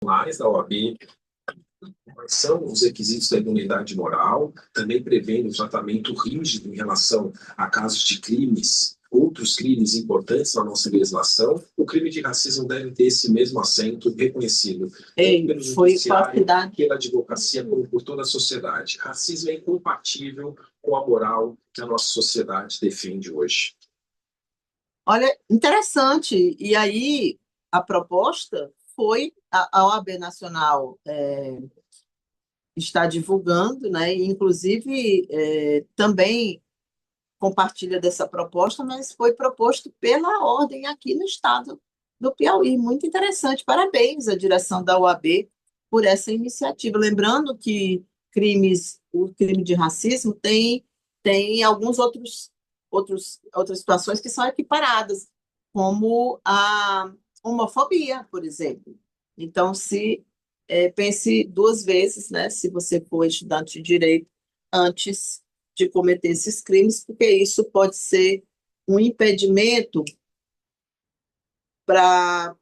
constitucionais da OAB, quais são os requisitos da idoneidade moral, também prevendo um tratamento rígido em relação a casos de crimes, outros crimes importantes na nossa legislação. O crime de racismo deve ter esse mesmo assento reconhecido pelo judiciário, pela advocacia, como por toda a sociedade. Racismo é incompatível com a moral que a nossa sociedade defende hoje. Olha, interessante. E aí, a proposta foi a OAB Nacional está divulgando, né? E, inclusive, também compartilha dessa proposta, mas foi proposto pela ordem aqui no estado do Piauí. Muito interessante. Parabéns à direção da OAB por essa iniciativa. Lembrando que o crime de racismo tem outras situações que são equiparadas, como a homofobia, por exemplo. Então, pense duas vezes, né, se você for estudante de direito, antes de cometer esses crimes, porque isso pode ser um impedimento para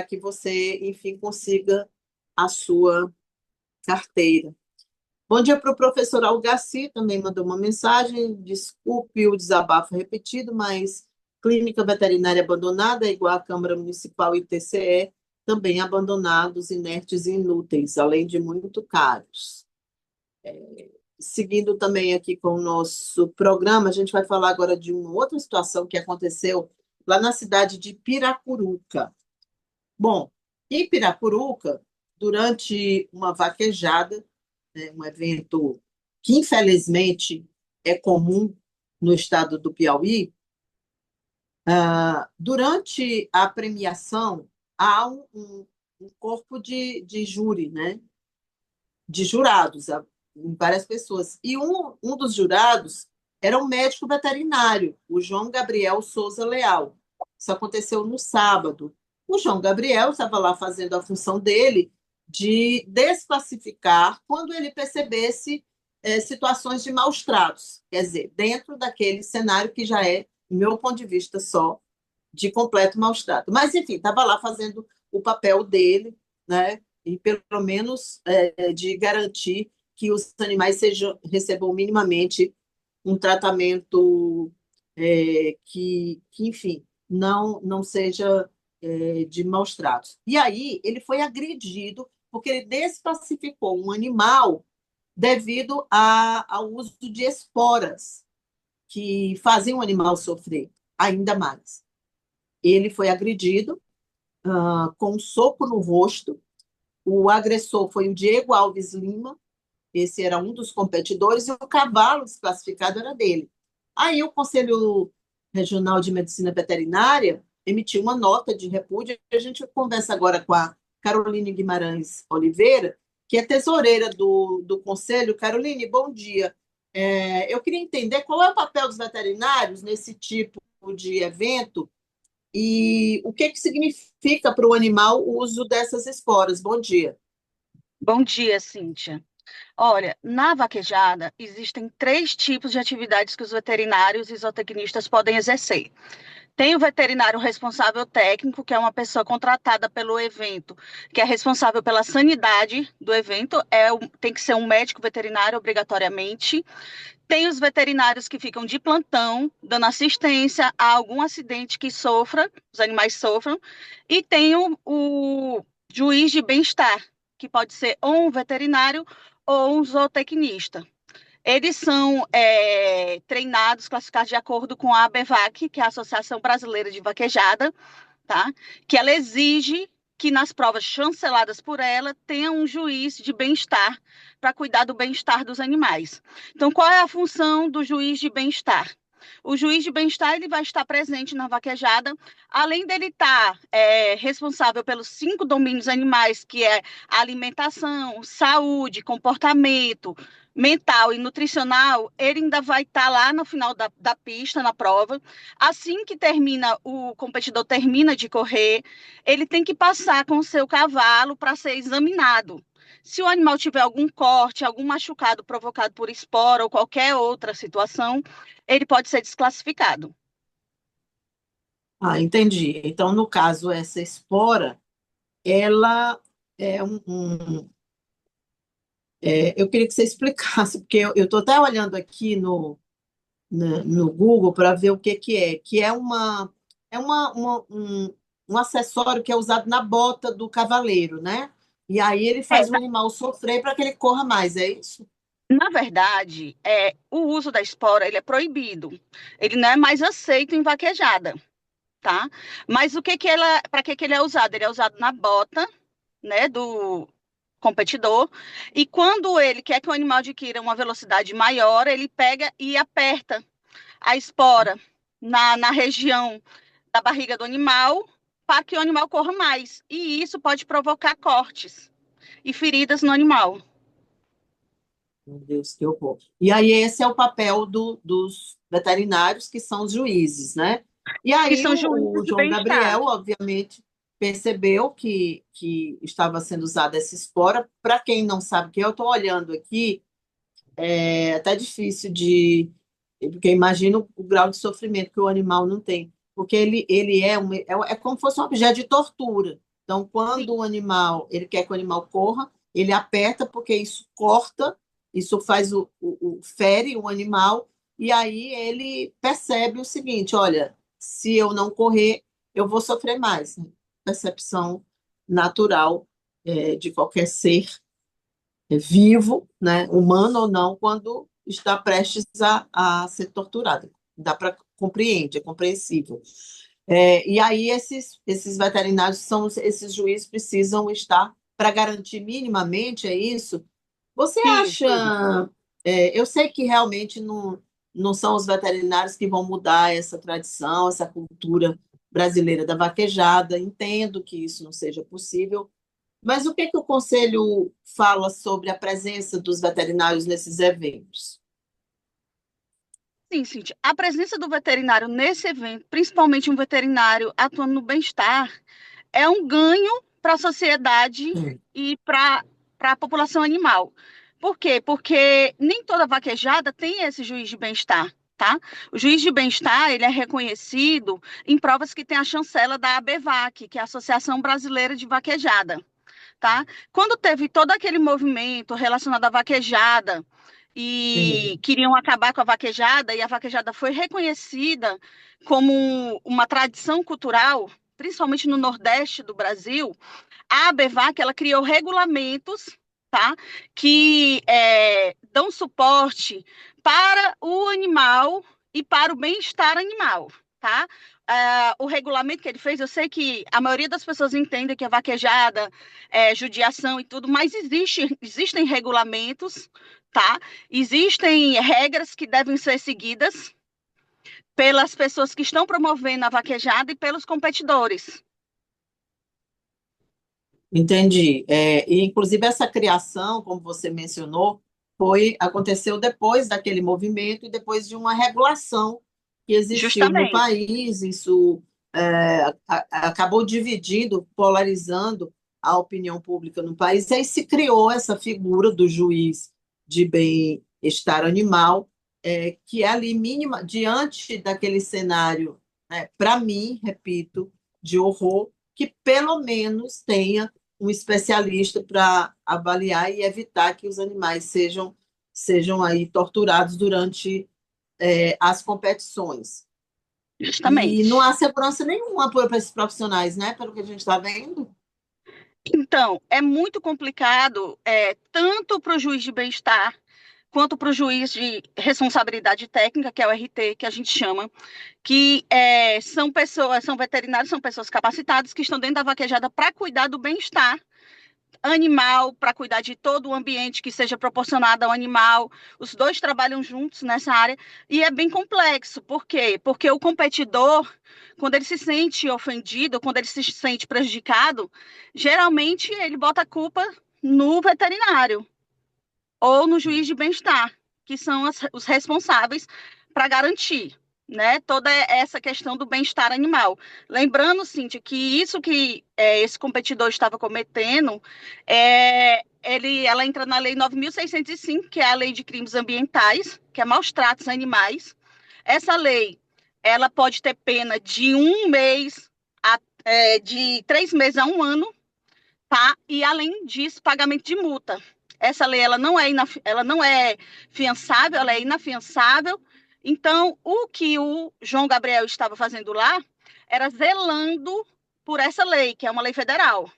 que você, enfim, consiga a sua carteira. Bom dia para o professor Algaci, também mandou uma mensagem. Desculpe o desabafo repetido, mas clínica veterinária abandonada é igual à Câmara Municipal e TCE, também abandonados, inertes e inúteis, além de muito caros. Seguindo também aqui com o nosso programa, a gente vai falar agora de uma outra situação que aconteceu lá na cidade de Piracuruca. Bom, em Piracuruca, durante uma vaquejada, né, um evento que infelizmente é comum no estado do Piauí, durante a premiação há um corpo de júri, né, de jurados, várias pessoas. E um dos jurados era um médico veterinário, o João Gabriel Souza Leal. Isso aconteceu no sábado. O João Gabriel estava lá fazendo a função dele de desclassificar quando ele percebesse situações de maus tratos. Quer dizer, dentro daquele cenário que já é, do meu ponto de vista, só de completo maus trato. Mas, enfim, estava lá fazendo o papel dele, né? E pelo menos de garantir que os animais recebam minimamente um tratamento enfim, não seja de maus tratos. E aí ele foi agredido porque ele desclassificou um animal devido ao uso de esporas que faziam o animal sofrer ainda mais. Ele foi agredido com um soco no rosto. O agressor foi o Diego Alves Lima, esse era um dos competidores, e o cavalo desclassificado era dele. Aí o Conselho Regional de Medicina Veterinária emitiu uma nota de repúdio, e a gente conversa agora com a Caroline Guimarães Oliveira, que é tesoureira do Conselho. Caroline, bom dia. Eu queria entender qual é o papel dos veterinários nesse tipo de evento e o que significa para o animal o uso dessas esporas. Bom dia. Bom dia, Cíntia. Olha, na vaquejada existem 3 tipos de atividades que os veterinários e zootecnistas podem exercer. Tem o veterinário responsável técnico, que é uma pessoa contratada pelo evento, que é responsável pela sanidade do evento, tem que ser um médico veterinário obrigatoriamente. Tem os veterinários que ficam de plantão, dando assistência a algum acidente que os animais sofram. E tem o juiz de bem-estar, que pode ser ou um veterinário ou um zootecnista. Eles são treinados, classificados de acordo com a ABVAC, que é a Associação Brasileira de Vaquejada, tá? Que ela exige que nas provas chanceladas por ela tenha um juiz de bem-estar para cuidar do bem-estar dos animais. Então, qual é a função do juiz de bem-estar? O juiz de bem-estar ele vai estar presente na vaquejada, além dele estar responsável pelos 5 domínios animais, que é alimentação, saúde, comportamento, mental e nutricional. Ele ainda vai estar lá no final da pista, na prova. Assim que o competidor termina de correr, ele tem que passar com o seu cavalo para ser examinado. Se o animal tiver algum corte, algum machucado provocado por espora ou qualquer outra situação, ele pode ser desclassificado. Entendi. Então, no caso, essa espora, ela é eu queria que você explicasse, porque eu estou até olhando aqui no Google para ver o que é um acessório que é usado na bota do cavaleiro, né? E aí ele É, faz o animal sofrer para que ele corra mais, é isso? na verdade, o uso da espora ele é proibido. Ele não é mais aceito em vaquejada, tá? Mas para que ele é usado? Ele é usado na bota, né, do competidor. E quando ele quer que o animal adquira uma velocidade maior, ele pega e aperta a espora na região da barriga do animal para que o animal corra mais. E isso pode provocar cortes e feridas no animal. Meu Deus, que horror. E aí esse é o papel dos veterinários, que são os juízes, né? E Que aí são juízes o de João bem-estar. Gabriel, obviamente, percebeu que estava sendo usada essa espora. Para quem não sabe, que eu estou olhando aqui, é até difícil de... Porque imagino o grau de sofrimento que o animal não tem. Porque ele é como se fosse um objeto de tortura. Então, quando Sim, o animal, ele quer que o animal corra, ele aperta porque isso corta, isso faz fere o animal, e aí ele percebe o seguinte, olha, se eu não correr, eu vou sofrer mais. Percepção natural, de qualquer ser vivo, né, humano ou não, quando está prestes a ser torturado. Dá para compreender, é compreensível. E aí esses veterinários esses juízes precisam estar para garantir minimamente, é isso? Você acha? isso. Eu sei que realmente não são os veterinários que vão mudar essa tradição, essa cultura brasileira da vaquejada. Entendo que isso não seja possível, mas o que o Conselho fala sobre a presença dos veterinários nesses eventos? Sim, Cíntia. A presença do veterinário nesse evento, principalmente um veterinário atuando no bem-estar, é um ganho para a sociedade Sim. e para a população animal. Por quê? Porque nem toda vaquejada tem esse juiz de bem-estar, tá? O juiz de bem-estar, ele é reconhecido em provas que tem a chancela da ABVAC, que é a Associação Brasileira de Vaquejada, tá? Quando teve todo aquele movimento relacionado à vaquejada e Sim. queriam acabar com a vaquejada, e a vaquejada foi reconhecida como uma tradição cultural, principalmente no Nordeste do Brasil, a ABVAC, ela criou regulamentos, tá, que dão suporte para o animal e para o bem-estar animal, tá? O regulamento que ele fez, eu sei que a maioria das pessoas entende que é vaquejada, judiação e tudo, mas existem regulamentos, tá? Existem regras que devem ser seguidas pelas pessoas que estão promovendo a vaquejada e pelos competidores. Entendi. E, inclusive, essa criação, como você mencionou, aconteceu depois daquele movimento e depois de uma regulação que existiu no Justamente. país. Isso acabou dividindo, polarizando a opinião pública no país. E aí se criou essa figura do juiz de bem-estar animal, que é ali mínima, diante daquele cenário, né, para mim, repito, de horror, que pelo menos tenha um especialista para avaliar e evitar que os animais sejam aí torturados durante as competições. E não Justamente. há segurança nenhuma para esses profissionais, né? Pelo que a gente está vendo. Então, é muito complicado, tanto para o juiz de bem-estar, quanto para o juiz de responsabilidade técnica, que é o RT, que a gente chama, que são pessoas, são veterinários, são pessoas capacitadas que estão dentro da vaquejada para cuidar do bem-estar animal, para cuidar de todo o ambiente que seja proporcionado ao animal. Os dois trabalham juntos nessa área e é bem complexo. Por quê? Porque o competidor, quando ele se sente ofendido, quando ele se sente prejudicado, geralmente ele bota a culpa no veterinário ou no juiz de bem-estar, que são os responsáveis para garantir, né, toda essa questão do bem-estar animal. Lembrando, Cíntia, que isso que esse competidor estava cometendo, ela entra na Lei 9.605, que é a Lei de Crimes Ambientais, que é maus tratos a animais. Essa lei, ela pode ter pena de 1 mês, de 3 meses a 1 ano, tá? E, além disso, pagamento de multa. Essa lei ela não é fiançável, ela é inafiançável. Então, o que o João Gabriel estava fazendo lá era zelando por essa lei, que é uma lei federal.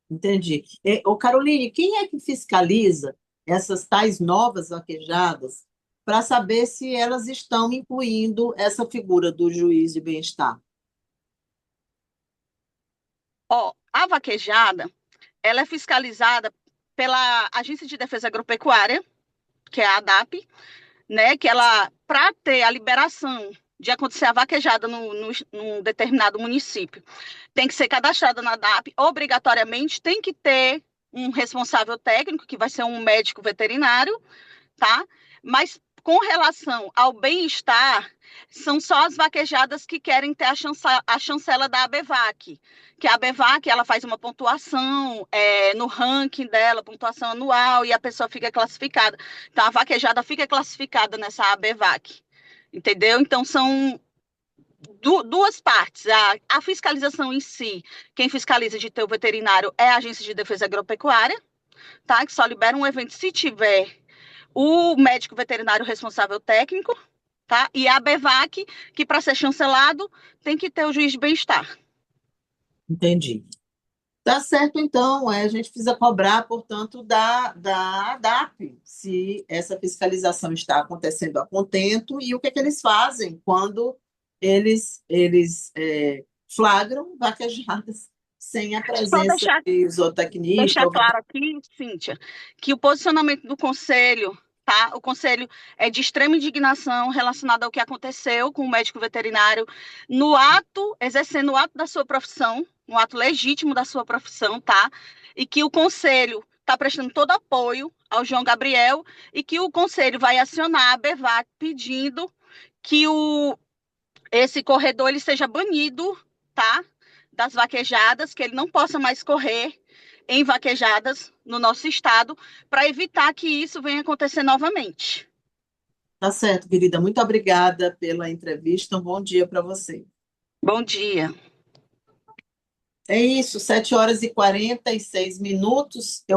Entendi. Ô, Caroline, quem é que fiscaliza essas tais novas vaquejadas para saber se elas estão incluindo essa figura do juiz de bem-estar? Ó, a vaquejada, ela é fiscalizada pela Agência de Defesa Agropecuária, que é a ADAP, né? Que ela, para ter a liberação de acontecer a vaquejada num determinado município, tem que ser cadastrada na ADAP, obrigatoriamente tem que ter um responsável técnico, que vai ser um médico veterinário, tá? Mas com relação ao bem-estar, são só as vaquejadas que querem ter a chancela da ABVAC, que a ABVAC ela faz uma pontuação no ranking dela, pontuação anual, e a pessoa fica classificada. Então, a vaquejada fica classificada nessa ABVAC, entendeu? Então, são duas partes. A fiscalização em si, quem fiscaliza de ter o veterinário é a Agência de Defesa Agropecuária, tá? Que só libera um evento se tiver o médico veterinário responsável técnico, tá? E a ABVAC, que para ser chancelado tem que ter o juiz de bem-estar. Entendi. Tá certo, então, a gente precisa cobrar, portanto, da ADAP, se essa fiscalização está acontecendo a contento e o que é que eles fazem quando eles flagram vaquejadas sem a Só presença de zootecnista. deixar claro aqui, Cíntia, que o posicionamento do Conselho, tá? O Conselho é de extrema indignação relacionado ao que aconteceu com o médico veterinário no ato, exercendo o ato da sua profissão, um ato legítimo da sua profissão, tá? E que o Conselho está prestando todo apoio ao João Gabriel e que o Conselho vai acionar a BEVAC pedindo que esse corredor ele seja banido, tá? Das vaquejadas, que ele não possa mais correr em vaquejadas no nosso estado, para evitar que isso venha acontecer novamente. Tá certo, querida. Muito obrigada pela entrevista. Um bom dia para você. Bom dia. É isso, 7h46. Eu